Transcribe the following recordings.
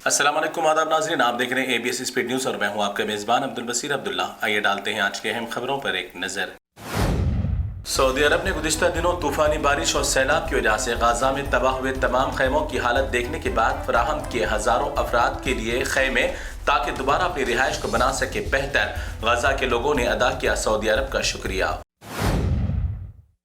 अस्सलाम वालेकुम आदाब नाज़रीन, आप देख रहे हैं ABS स्पीड न्यूज़ और मैं हूं आपका मेज़बान अब्दुल बसीर अब्दुल्ला। आइए डालते हैं आज के अहम खबरों पर एक नज़र। सऊदी अरब ने गुज़िश्ता दिनों तूफ़ानी बारिश और सैलाब की वजह से गाज़ा में तबाह हुए तमाम खैमों की हालत देखने के बाद फराहम किए हज़ारों अफराद के लिए खैमे ताकि दोबारा अपनी रिहाइश को बना सके बेहतर। गाज़ा के लोगों ने अदा किया सऊदी अरब का शुक्रिया।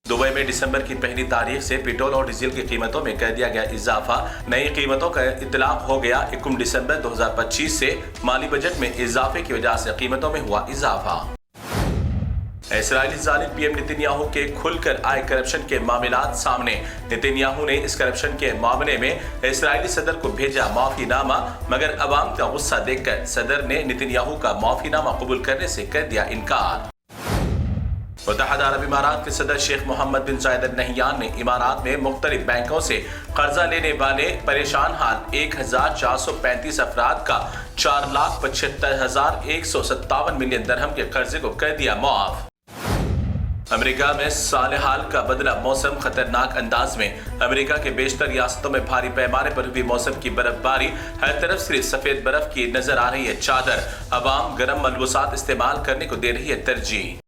दुबई में दिसंबर की पहली तारीख से पेट्रोल और डीजल की कीमतों में कर दिया गया इजाफा। नई कीमतों का इतलाक हो गया 21 दिसंबर 2025 से। माली बजट में इजाफे की वजह से कीमतों में हुआ इजाफा। इस्राएली जालिम पीएम नेतन्याहू के खुलकर आए करप्शन के मामलात सामने। नेतन्याहू ने इस करप्शन के मामले में इस्राएली सदर को भेजा माफीनामा, मगर अवाम का गुस्सा देखकर सदर ने नेतन्याहू का माफीनामा कबूल करने से कर दिया इनकार। मुत्तहदा अरब इमारात के सदर शेख मोहम्मद बिन जायद अल नहयान ने इमारात में मुख्तलिफ बैंकों से कर्जा लेने वाले परेशान हाल 1435 अफराद का 4,75,157 मिलियन दरहम के कर्जे को कर दिया माफ। अमेरिका में साल हाल का बदला मौसम। खतरनाक अंदाज में अमेरिका के बेशतर रियासतों में भारी पैमाने पर हुई मौसम की बर्फबारी। हर तरफ सिर्फ सफेद बर्फ की नजर आ रही है चादर। अवाम गर्म मलबूसात इस्तेमाल करने को दे रही है तरजीह।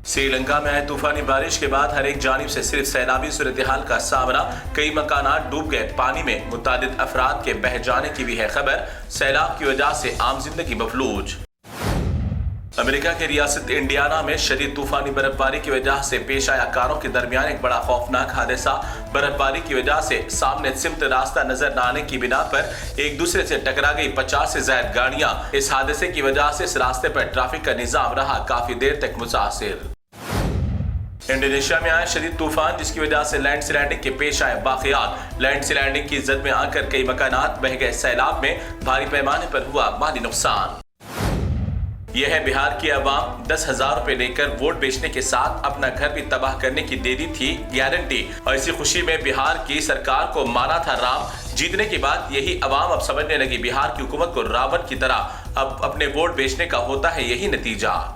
श्रीलंका में आए तूफानी बारिश के बाद हर एक जानिब से सिर्फ सैलाबी सूरत हाल का सामना। कई मकानात डूब गए पानी में। मुतादिद अफराद के बह जाने की भी है खबर। सैलाब की वजह से आम जिंदगी मफलूज। अमेरिका के रियासत इंडियाना में शदीद तूफानी बर्फबारी की वजह से पेश आया कारों के दरमियान एक बड़ा खौफनाक हादसा। बर्फबारी की वजह से सामने सिमत रास्ता नजर न आने की बिना पर एक दूसरे से टकरा गई 50 से ज्यादा गाड़ियां। इस हादसे की वजह से इस रास्ते पर ट्रैफिक का निजाम रहा काफी देर तक मुतासिर। इंडोनेशिया में आए शदीद तूफान जिसकी वजह से लैंडस्लाइडिंग के पेश आए वाकयात। लैंडस्लाइडिंग की जद में आकर कई मकानात बह गए। सैलाब में भारी पैमाने पर हुआ माली नुकसान। यह है बिहार की अवाम 10,000 रुपए लेकर वोट बेचने के साथ अपना घर भी तबाह करने की दे दी थी गारंटी। और इसी खुशी में बिहार की सरकार को माना था राम। जीतने के बाद यही अवाम अब समझने लगी बिहार की हुकूमत को रावण की तरह अब अपने वोट बेचने का होता है यही नतीजा।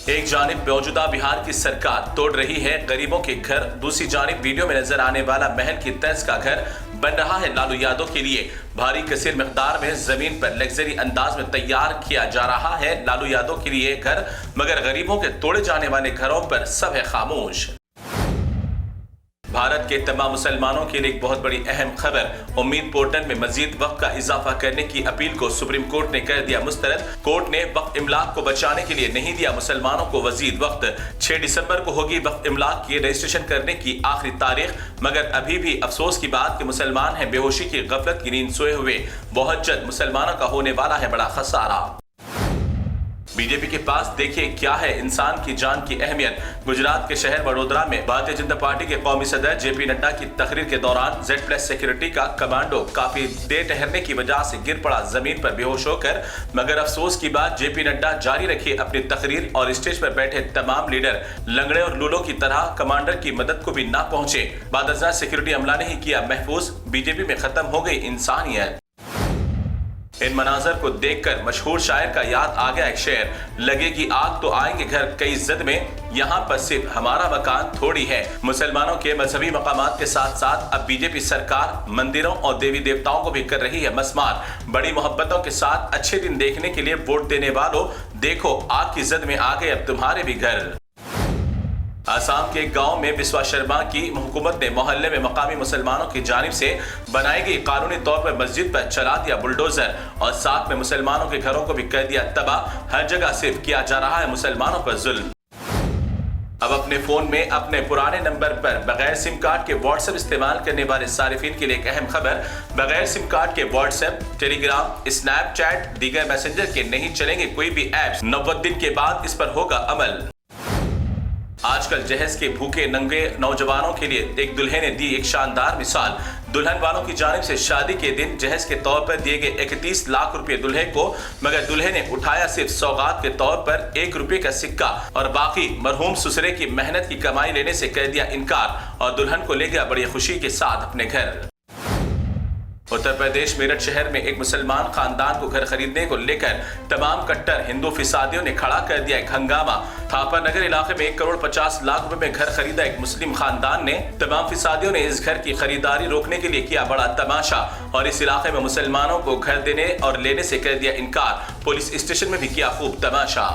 एक जानिब मौजूदा बिहार की सरकार तोड़ रही है गरीबों के घर, दूसरी जानिब वीडियो में नजर आने वाला महल की तर्ज का घर बन रहा है लालू यादव के लिए। भारी कसीर मिकदार में जमीन पर लग्जरी अंदाज में तैयार किया जा रहा है लालू यादव के लिए घर, मगर गरीबों के तोड़े जाने वाले घरों पर सब है खामोश। भारत के तमाम मुसलमानों के लिए एक बहुत बड़ी अहम खबर। उम्मीद पोर्टल में मजीद वक्त का इजाफा करने की अपील को सुप्रीम कोर्ट ने कर दिया मुस्तरद। कोर्ट ने वक्त इमलाक को बचाने के लिए नहीं दिया मुसलमानों को वजीद वक्त। 6 दिसंबर को होगी वक्त इमलाक की रजिस्ट्रेशन करने की आखिरी तारीख, मगर अभी भी अफसोस की बात कि मुसलमान हैं बेहोशी की गफलत की नींद सोए हुए। बहुत जल्द मुसलमानों का होने वाला है बड़ा खसारा। बीजेपी के पास देखिए क्या है इंसान की जान की अहमियत। गुजरात के शहर वडोदरा में भारतीय जनता पार्टी के कौमी सदर जेपी नड्डा की तकरीर के दौरान Z+ सिक्योरिटी का कमांडो काफी देर ठहरने की वजह से गिर पड़ा जमीन पर बेहोश होकर, मगर अफसोस की बात जेपी नड्डा जारी रखे अपनी तकरीर और स्टेज पर बैठे तमाम लीडर लंगड़े और लूलों की तरह कमांडर की मदद को भी ना पहुंचे। बादशाह सिक्योरिटी अमला ने ही किया महफूज। बीजेपी में खत्म हो गई इंसानियत। इन मनाजर को देखकर मशहूर शायर का याद आ गया एक शेर, लगेगी आग तो आएंगे घर कई जद में, यहाँ पर सिर्फ हमारा मकान थोड़ी है। मुसलमानों के मजहबी मकामात के साथ साथ अब बीजेपी सरकार मंदिरों और देवी देवताओं को भी कर रही है मस्मार। बड़ी मोहब्बतों के साथ अच्छे दिन देखने के लिए वोट देने वालों, देखो आग की जद में आ गए अब तुम्हारे भी घर। आसाम के गांव में बिस्वा शर्मा की हुकूमत ने मोहल्ले में मकामी मुसलमानों की जानिब से बनाई गई कानूनी तौर पर मस्जिद पर चला दिया बुलडोजर और साथ में मुसलमानों के घरों को भी कर दिया तबाह। हर जगह सिर्फ किया जा रहा है मुसलमानों पर जुल्म। अब अपने फोन में अपने पुराने नंबर पर बगैर सिम कार्ड के व्हाट्सएप इस्तेमाल करने वाले सारिफिन के लिए एक अहम खबर। बगैर सिम कार्ड के व्हाट्सएप, टेलीग्राम, स्नैपचैट, दीगर मैसेंजर के नहीं चलेंगे कोई भी ऐप्स। 90 दिन के बाद इस पर होगा अमल। आजकल जहेज के भूखे नंगे नौजवानों के लिए एक दुल्हे ने दी एक शानदार मिसाल। दुल्हन वालों की जानिब से शादी के दिन जहेज के तौर पर दिए गए 31 लाख रुपए दुल्हे को, मगर दुल्हे ने उठाया सिर्फ सौगात के तौर पर 1 रुपए का सिक्का और बाकी मरहूम ससुरे की मेहनत की कमाई लेने से कर दिया इनकार और दुल्हन को ले गया बड़ी खुशी के साथ अपने घर। اتر پردیش میرٹھ شہر میں ایک مسلمان خاندان کو گھر خریدنے کو لے کر تمام کٹر ہندو فسادیوں نے کھڑا کر دیا ایک ہنگامہ۔ تھاپا نگر علاقے میں 1,50,00,000 روپے میں گھر خریدا ایک مسلم خاندان نے تمام فسادیوں نے اس گھر کی خریداری روکنے کے لیے کیا بڑا تماشا اور اس علاقے میں مسلمانوں کو گھر دینے اور لینے سے کر دیا انکار۔ پولیس اسٹیشن میں بھی کیا خوب تماشا۔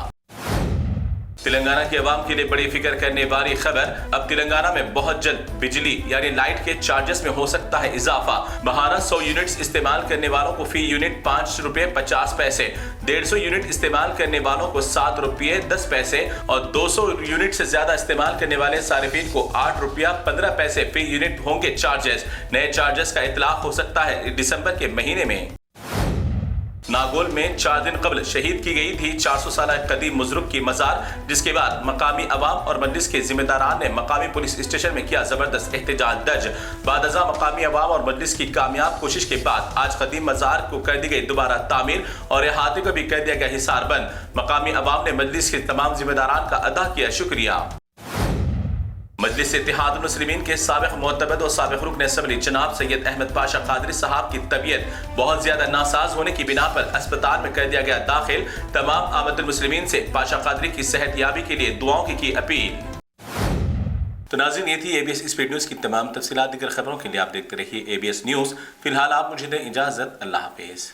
تلنگانہ کے عوام کے لیے بڑی فکر کرنے والی خبر، اب تلنگانہ میں بہت جلد بجلی یعنی لائٹ کے چارجز میں ہو سکتا ہے اضافہ۔ ماہانہ 100 یونٹس استعمال کرنے والوں کو فی یونٹ 5 روپے 50 پیسے، 150 یونٹ استعمال کرنے والوں کو 7 روپے 10 پیسے اور 200 یونٹ سے زیادہ استعمال کرنے والے صارفین کو 8 روپیہ 15 پیسے فی یونٹ ہوں گے چارجز۔ نئے چارجز کا اطلاق ہو سکتا ہے دسمبر کے مہینے میں۔ ناگول میں 4 دن قبل شہید کی گئی تھی 400 سالہ قدیم بزرگ کی مزار، جس کے بعد مقامی عوام اور مجلس کے ذمہ داران نے مقامی پولیس اسٹیشن میں کیا زبردست احتجاج درج۔ بعد ازاں مقامی عوام اور مجلس کی کامیاب کوشش کے بعد آج قدیم مزار کو کر دی گئی دوبارہ تعمیر اور احاطے کو بھی کر دیا گیا حصار بند۔ مقامی عوام نے مجلس کے تمام ذمہ داران کا ادا کیا شکریہ۔ مجلس اتحاد المسلمین کے سابق معتمد و سابق رکن اسمبلی جناب سید احمد پاشا قادری صاحب کی طبیعت بہت زیادہ ناساز ہونے کی بنا پر اسپتال میں کر دیا گیا داخل۔ تمام آمد المسلمین سے پاشا قادری کی صحت یابی کے لیے دعاؤں کی اپیل۔ تو ناظرین، یہ تھی ABS اسپیڈ نیوز کی تمام تفصیلات۔ دیگر خبروں کے لیے آپ دیکھتے رہیے ABS نیوز۔ فی الحال آپ مجھے دیں اجازت، اللہ حافظ۔